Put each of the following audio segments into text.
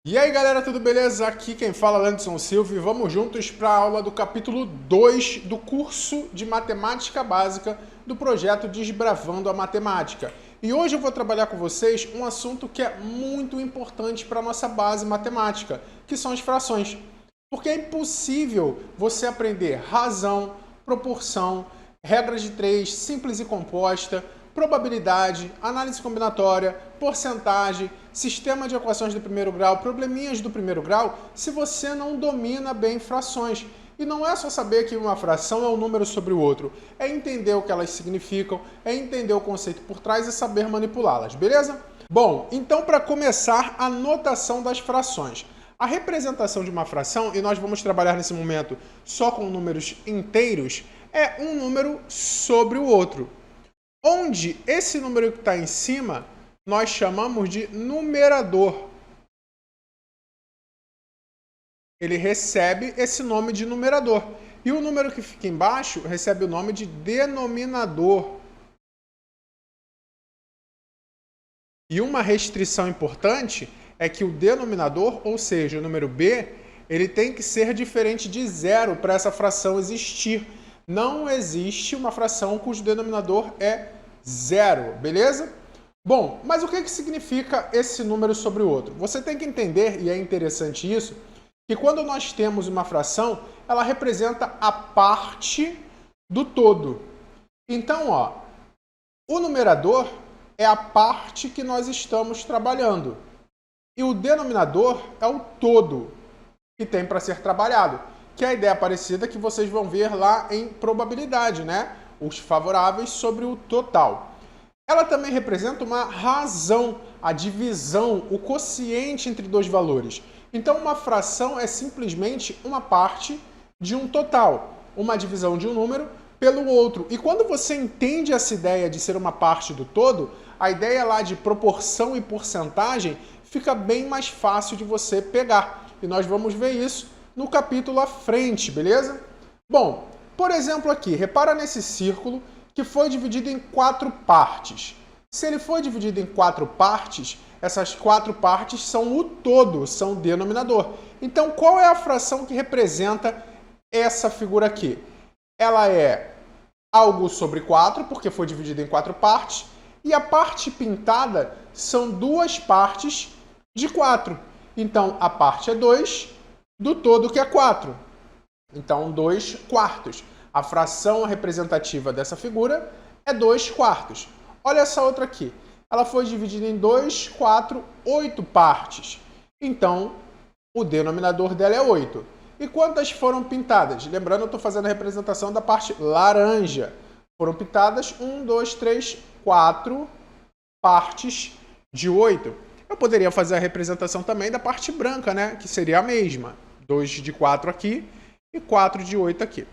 E aí galera, tudo beleza? Aqui quem fala é Anderson Silva e vamos juntos para a aula do capítulo 2 do curso de Matemática Básica do projeto Desbravando a Matemática. E hoje eu vou trabalhar com vocês um assunto que é muito importante para a nossa base matemática, que são as frações. Porque é impossível você aprender razão, proporção, regra de três, simples e composta, probabilidade, análise combinatória, porcentagem, sistema de equações do primeiro grau, probleminhas do primeiro grau, se você não domina bem frações. E não é só saber que uma fração é um número sobre o outro, é entender o que elas significam, é entender o conceito por trás e saber manipulá-las, beleza? Bom, então para começar, a notação das frações. A representação de uma fração, e nós vamos trabalhar nesse momento só com números inteiros, é um número sobre o outro. Onde esse número que está em cima, nós chamamos de numerador. Ele recebe esse nome de numerador. E o número que fica embaixo recebe o nome de denominador. E uma restrição importante é que o denominador, ou seja, o número b, ele tem que ser diferente de zero para essa fração existir. Não existe uma fração cujo denominador é zero, beleza? Bom, mas o que significa esse número sobre o outro? Você tem que entender, e é interessante isso, que quando nós temos uma fração, ela representa a parte do todo. Então, ó, o numerador é a parte que nós estamos trabalhando. E o denominador é o todo que tem para ser trabalhado, que é a ideia parecida que vocês vão ver lá em probabilidade, né? Os favoráveis sobre o total. Ela também representa uma razão, a divisão, o quociente entre dois valores. Então, uma fração é simplesmente uma parte de um total, uma divisão de um número pelo outro. E quando você entende essa ideia de ser uma parte do todo, a ideia lá de proporção e porcentagem fica bem mais fácil de você pegar. E nós vamos ver isso no capítulo à frente, beleza? Bom, por exemplo aqui, repara nesse círculo que foi dividido em 4 partes. Se ele foi dividido em 4 partes, essas 4 partes são o todo, são o denominador. Então, qual é a fração que representa essa figura aqui? Ela é algo sobre 4, porque foi dividida em 4 partes, e a parte pintada são duas partes de 4. Então, a parte é 2 do todo, que é 4. Então, 2 quartos. A fração representativa dessa figura é 2 quartos. Olha essa outra aqui. Ela foi dividida em 2, 4, 8 partes. Então, o denominador dela é 8. E quantas foram pintadas? Lembrando, eu estou fazendo a representação da parte laranja. Foram pintadas 1, 2, 3, 4 partes de 8. Eu poderia fazer a representação também da parte branca, né? Que seria a mesma. 2 de 4 aqui e 4 de 8 aqui.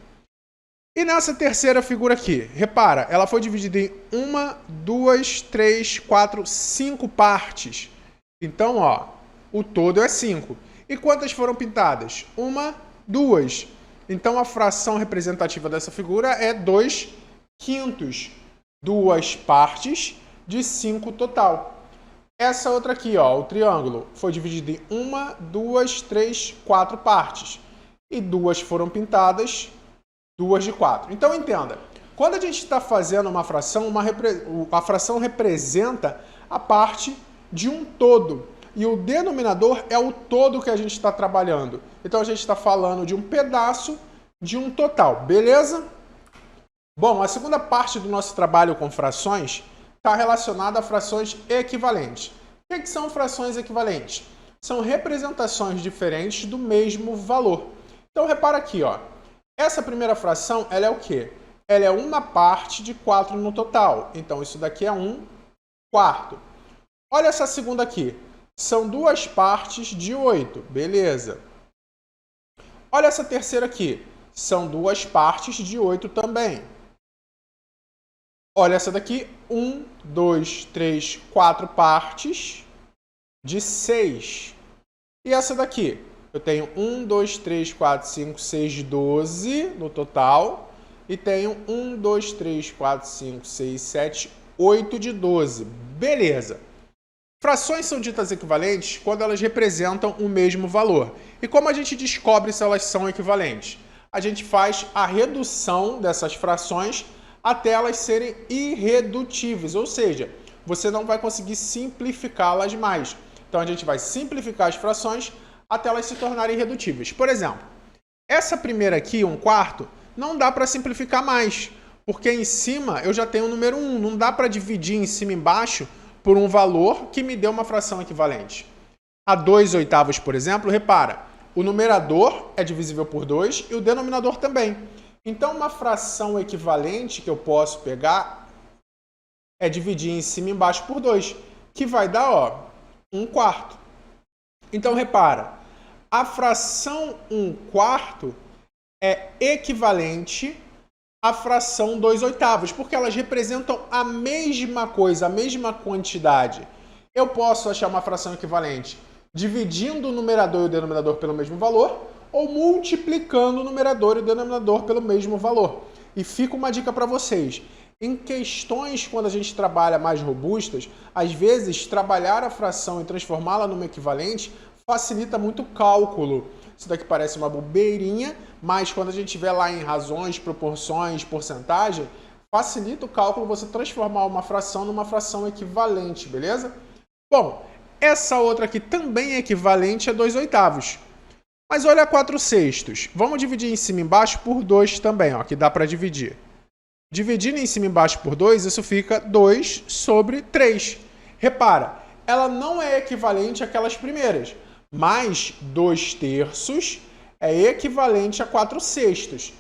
E nessa terceira figura aqui, repara, ela foi dividida em 1, 2, 3, 4, 5 partes. Então, ó, o todo é 5. E quantas foram pintadas? 1, 2. Então, a fração representativa dessa figura é 2 quintos. 2 partes de 5 total. Essa outra aqui, ó, o triângulo, foi dividido em 1, 2, 3, 4 partes. E 2 foram pintadas, 2 de 4. Então, entenda, quando a gente está fazendo uma fração, a fração representa a parte de um todo. E o denominador é o todo que a gente está trabalhando. Então, a gente está falando de um pedaço de um total, beleza? Bom, a segunda parte do nosso trabalho com frações está relacionada a frações equivalentes. O que são frações equivalentes? São representações diferentes do mesmo valor. Então, repara aqui, ó. Essa primeira fração, ela é o quê? Ela é uma parte de 4 no total. Então, isso daqui é 1 quarto. Olha essa segunda aqui. São duas partes de 8. Beleza. Olha essa terceira aqui. São duas partes de 8 também. Olha essa daqui. 1, 2, 3, 4 partes de 6. E essa daqui? Eu tenho 1, 2, 3, 4, 5, 6, 12 no total. E tenho 1, 2, 3, 4, 5, 6, 7, 8 de 12. Beleza. Frações são ditas equivalentes quando elas representam o mesmo valor. E como a gente descobre se elas são equivalentes? A gente faz a redução dessas frações até elas serem irredutíveis, ou seja, você não vai conseguir simplificá-las mais. Então a gente vai simplificar as frações até elas se tornarem irredutíveis. Por exemplo, essa primeira aqui, 1/4, não dá para simplificar mais, porque em cima eu já tenho o número 1, não dá para dividir em cima e embaixo por um valor que me dê uma fração equivalente. A 2/8, por exemplo, repara, o numerador é divisível por 2 e o denominador também. Então, uma fração equivalente que eu posso pegar é dividir em cima e embaixo por 2, que vai dar, ó, 1/4. Então, repara, a fração 1/4 é equivalente à fração 2/8, porque elas representam a mesma coisa, a mesma quantidade. Eu posso achar uma fração equivalente dividindo o numerador e o denominador pelo mesmo valor, ou multiplicando o numerador e o denominador pelo mesmo valor. E fica uma dica para vocês. Em questões, quando a gente trabalha mais robustas, às vezes trabalhar a fração e transformá-la numa equivalente facilita muito o cálculo. Isso daqui parece uma bobeirinha, mas quando a gente estiver lá em razões, proporções, porcentagem, facilita o cálculo você transformar uma fração numa fração equivalente, beleza? Bom, essa outra aqui também é equivalente a 2/8. Mas olha 4/6. Vamos dividir em cima e embaixo por 2 também, ó, que dá para dividir. Dividindo em cima e embaixo por 2, isso fica 2/3. Repara, ela não é equivalente àquelas primeiras, mas 2/3 é equivalente a 4/6.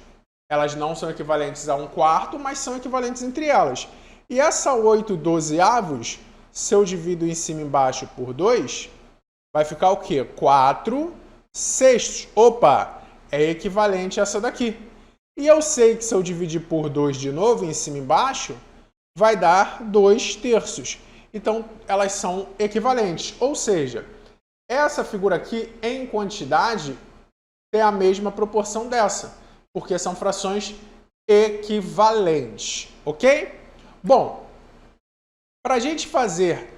Elas não são equivalentes a 1/4, mas são equivalentes entre elas. E essa 8/12, se eu divido em cima e embaixo por 2, vai ficar o quê? 4/6. Opa, é equivalente a essa daqui. E eu sei que se eu dividir por 2 de novo, em cima e embaixo, vai dar 2/3. Então, elas são equivalentes. Ou seja, essa figura aqui, em quantidade, tem a mesma proporção dessa, porque são frações equivalentes, ok? Bom, para a gente fazer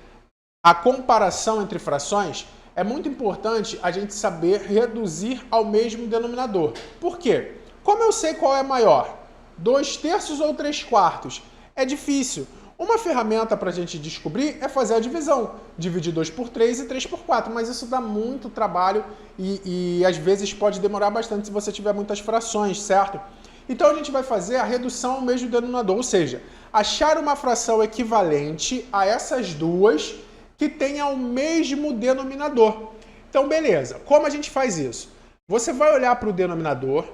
a comparação entre frações, é muito importante a gente saber reduzir ao mesmo denominador. Por quê? Como eu sei qual é maior? 2/3 ou 3/4? É difícil. Uma ferramenta para a gente descobrir é fazer a divisão. Dividir 2 por 3 e 3 por 4, mas isso dá muito trabalho e às vezes pode demorar bastante se você tiver muitas frações, certo? Então a gente vai fazer a redução ao mesmo denominador, ou seja, achar uma fração equivalente a essas duas que tenha o mesmo denominador. Então, beleza. Como a gente faz isso? Você vai olhar para o denominador,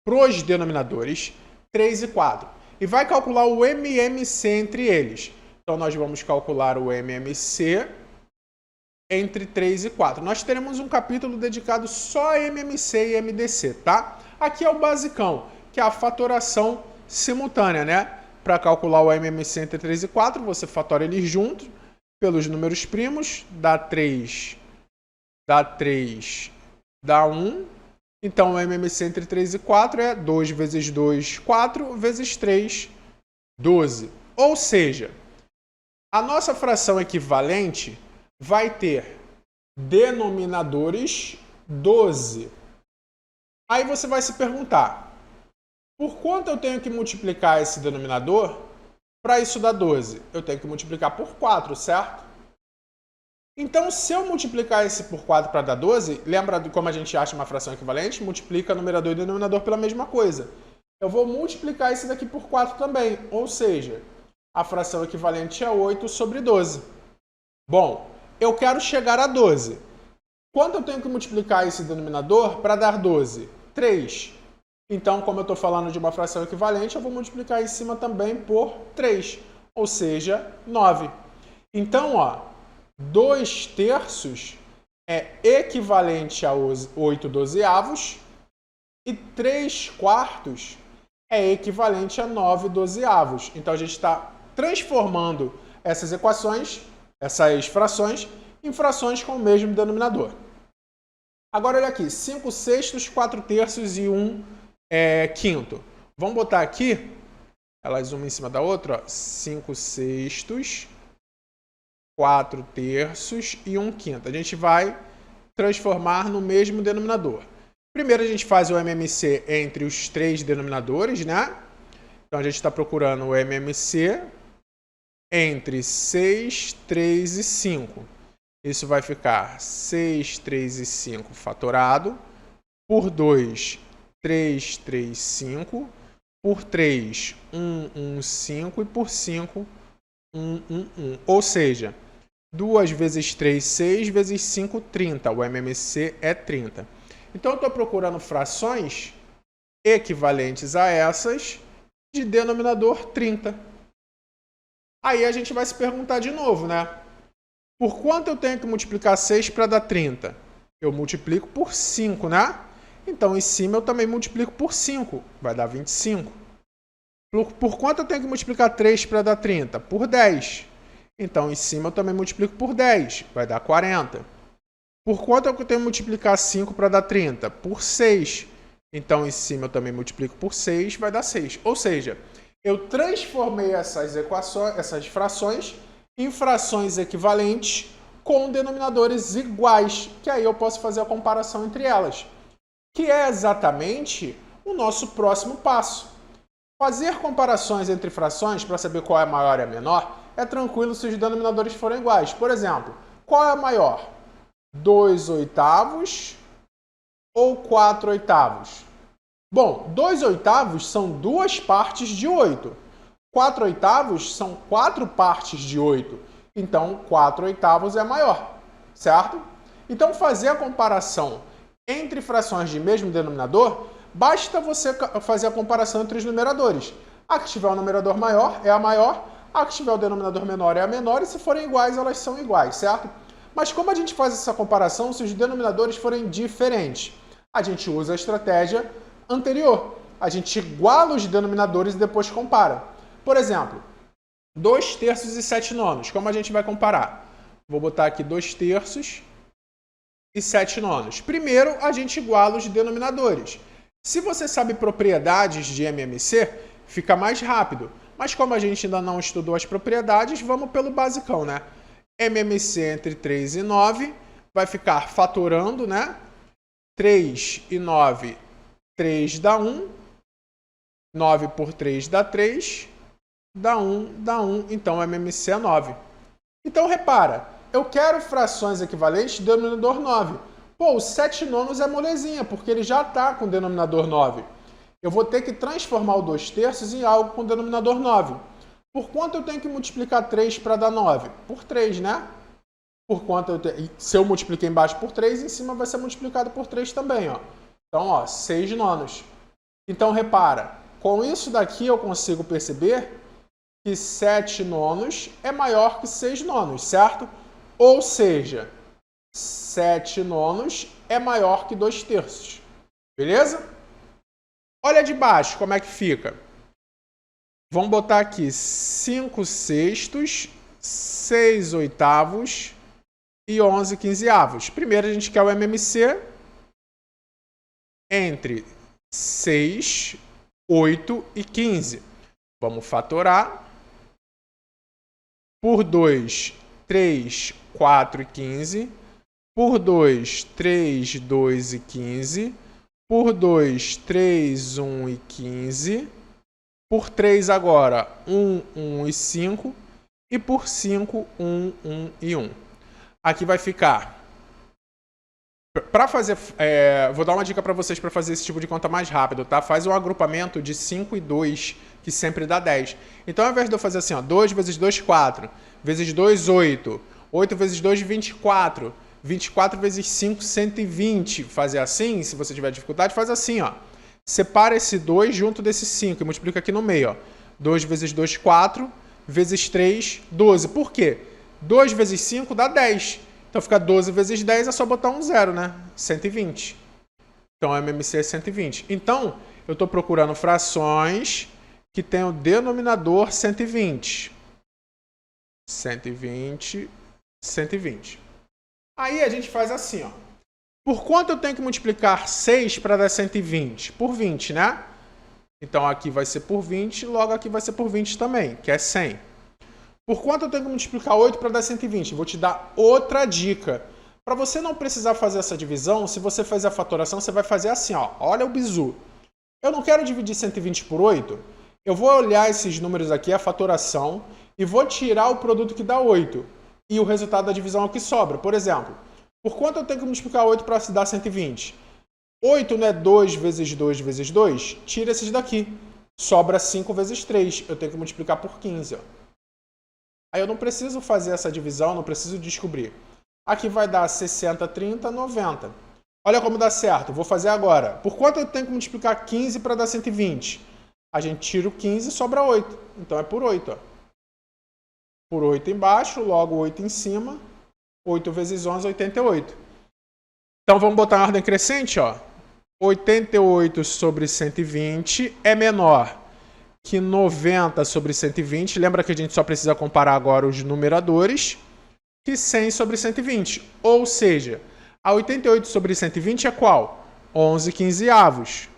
para os denominadores 3 e 4, e vai calcular o MMC entre eles. Então, nós vamos calcular o MMC entre 3 e 4. Nós teremos um capítulo dedicado só a MMC e MDC, tá? Aqui é o basicão, que é a fatoração simultânea, né? Para calcular o MMC entre 3 e 4, você fatora eles juntos pelos números primos, dá 3, dá 1. Então, o MMC entre 3 e 4 é 2 vezes 2, 4, vezes 3, 12. Ou seja, a nossa fração equivalente vai ter denominadores 12. Aí você vai se perguntar, por quanto eu tenho que multiplicar esse denominador para isso dar 12? Eu tenho que multiplicar por 4, certo? Então, se eu multiplicar esse por 4 para dar 12, lembra de como a gente acha uma fração equivalente? Multiplica numerador e denominador pela mesma coisa. Eu vou multiplicar esse daqui por 4 também, ou seja, a fração equivalente é 8/12. Bom, eu quero chegar a 12. Quanto eu tenho que multiplicar esse denominador para dar 12? 3. Então, como eu estou falando de uma fração equivalente, eu vou multiplicar em cima também por 3, ou seja, 9. Então, ó, 2/3 é equivalente a 8/12 e 3/4 é equivalente a 9/12. Então, a gente está transformando essas equações, essas frações, em frações com o mesmo denominador. Agora, olha aqui, 5/6, 4/3 e 1/5. Vamos botar aqui, elas uma em cima da outra, ó, 5/6, 4/3 e 1/5. A gente vai transformar no mesmo denominador. Primeiro a gente faz o MMC entre os três denominadores, né? Então a gente está procurando o MMC entre 6, 3 e 5. Isso vai ficar 6, 3 e 5 fatorado, por 2, 3, 3, 5, por 3, 1, 1, 5 e por 5, 1, 1, 1. Ou seja, 2 vezes 3, 6, vezes 5, 30. O MMC é 30. Então, eu estou procurando frações equivalentes a essas de denominador 30. Aí a gente vai se perguntar de novo, né? Por quanto eu tenho que multiplicar 6 para dar 30? Eu multiplico por 5, né? Então, em cima eu também multiplico por 5. Vai dar 25. Por quanto eu tenho que multiplicar 3 para dar 30? Por 10. Então, em cima eu também multiplico por 10. Vai dar 40. Por quanto eu tenho que multiplicar 5 para dar 30? Por 6. Então, em cima eu também multiplico por 6. Vai dar 6. Ou seja, eu transformei essas frações em frações equivalentes com denominadores iguais, que aí eu posso fazer a comparação entre elas, que é exatamente o nosso próximo passo. Fazer comparações entre frações para saber qual é a maior e a menor é tranquilo se os denominadores forem iguais. Por exemplo, qual é a maior? 2/8 ou 4/8? Bom, 2/8 são 2 partes de 8. 4/8 são 4 partes de 8. Então, 4/8 é maior, certo? Então, fazer a comparação entre frações de mesmo denominador, basta você fazer a comparação entre os numeradores. A que tiver o numerador maior é a maior, a que tiver o denominador menor é a menor, e se forem iguais, elas são iguais, certo? Mas como a gente faz essa comparação se os denominadores forem diferentes? A gente usa a estratégia anterior. A gente iguala os denominadores e depois compara. Por exemplo, 2/3 e 7/9. Como a gente vai comparar? Vou botar aqui 2/3 e 7/9. Primeiro, a gente iguala os denominadores. Se você sabe propriedades de MMC, fica mais rápido. Mas como a gente ainda não estudou as propriedades, vamos pelo basicão, né? MMC entre 3 e 9 vai ficar fatorando, né? 3 e 9, 3 dá 1. 9 por 3 dá 3. Dá 1, dá 1. Então, MMC é 9. Então, repara. Eu quero frações equivalentes de denominador 9. Pô, o 7/9 é molezinha, porque ele já está com o denominador 9. Eu vou ter que transformar o 2/3 em algo com denominador 9. Por quanto eu tenho que multiplicar 3 para dar 9? Por 3, né? Por quanto se eu multipliquei embaixo por 3, em cima vai ser multiplicado por 3 também, ó. Então, ó, 6/9. Então, repara, com isso daqui eu consigo perceber que 7/9 é maior que 6/9, certo? Ou seja, 7/9 é maior que 2/3. Beleza? Olha de baixo como é que fica. Vamos botar aqui 5/6, 6/8 e 11/15. Primeiro a gente quer o MMC entre 6, 8 e 15. Vamos fatorar. Por 2, 3, 4 e 15. Por 2, 3, 2 e 15. Por 2, 3, 1 e 15. Por 3 agora, 1, 1 e 5. E por 5, 1, 1 e 1. Aqui vai ficar... Para fazer... vou dar uma dica para vocês para fazer esse tipo de conta mais rápido, tá? Faz um agrupamento de 5 e 2, que sempre dá 10. Então, ao invés de eu fazer assim, ó, 2 vezes 2, 4. Vezes 2, 8. 8 vezes 2, 24. 24 vezes 5, 120. Fazer assim, se você tiver dificuldade, faz assim, ó. Separa esse 2 junto desse 5 e multiplica aqui no meio, ó. 2 vezes 2, 4. Vezes 3, 12. Por quê? 2 vezes 5 dá 10. Então fica 12 vezes 10, é só botar um 0, né? 120. Então, a MMC é 120. Então, eu estou procurando frações que tenham denominador 120. 120, 120. Aí a gente faz assim, ó. Por quanto eu tenho que multiplicar 6 para dar 120? Por 20, né? Então, aqui vai ser por 20, logo aqui vai ser por 20 também, que é 100. Por quanto eu tenho que multiplicar 8 para dar 120? Vou te dar outra dica. Para você não precisar fazer essa divisão, se você fazer a fatoração, você vai fazer assim, ó. Olha o bizu. Eu não quero dividir 120 por 8. Eu vou olhar esses números aqui, a fatoração, e vou tirar o produto que dá 8. E o resultado da divisão é o que sobra. Por exemplo, por quanto eu tenho que multiplicar 8 para dar 120? 8 não é 2 vezes 2 vezes 2? Tira esses daqui. Sobra 5 vezes 3. Eu tenho que multiplicar por 15. Ó. Aí eu não preciso fazer essa divisão, não preciso descobrir. Aqui vai dar 60, 30, 90. Olha como dá certo. Vou fazer agora. Por quanto eu tenho que multiplicar 15 para dar 120? A gente tira o 15 e sobra 8. Então é por 8. Ó. Por 8 embaixo, logo 8 em cima. 8 vezes 11, 88. Então vamos botar na ordem crescente. Ó. 88 sobre 120 é menor que 90 sobre 120. Lembra que a gente só precisa comparar agora os numeradores. Que 100 sobre 120. Ou seja, a 88 sobre 120 é qual? 11 quinzeavos.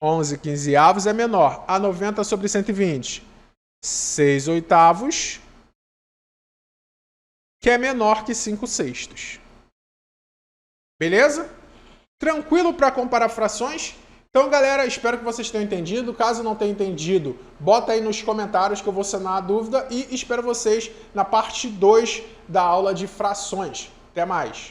11 quinzeavos é menor a 90 sobre 120. 6 oitavos, que é menor que 5 sextos. Beleza? Tranquilo para comparar frações? Então, galera, espero que vocês tenham entendido. Caso não tenha entendido, bota aí nos comentários que eu vou sanar a dúvida e espero vocês na parte 2 da aula de frações. Até mais!